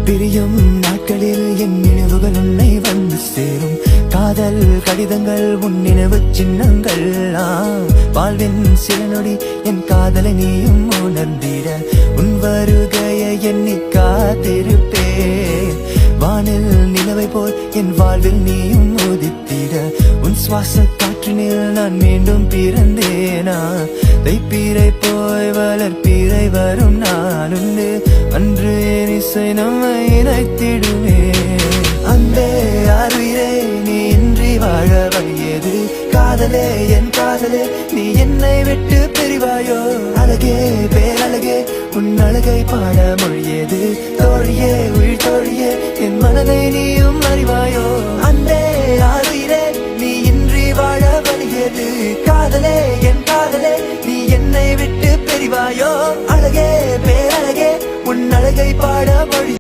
பிரியும் நாட்களில் என் நினைவுகள் உன்னை வந்து சேரும். காதல் கடிதங்கள் உன் நினைவு சின்னங்கள். வாழ்வின் சில நொடி என் காதலை நீயும் உணர்ந்திட உன் வருகையை எண்ணி காத்திருப்பேன். வானில் நிலவை போல் என் வாழ்வில் நீயும் உதித்திட உன் சுவாச காற்றினில் நான் மீண்டும் பிறந்தேனா. தைப்பீரை போய் வளர்ப்பீரை வரும் நான் உண்டு. அன்று என் இசை நம்மை இணைத்திடுவே. அந்த அறிவே நீ இன்றி வாழ வழியது. காதலே என் காதலே நீ என்னை விட்டு பிரிவாயோ. அழகே பேரழகே உன் அழகை பாட மொழியது. தோழியே உயிர் தோழியே என் மனதை நீயும் அறிவாயோ. அந்த அறிவே நீ இன்றி வாழ வழியது. காதலே என் காதலே நீ என்னை விட்டு பிரிவாயோ. அழகே பேரழகே உன் அழகை பாட மொழி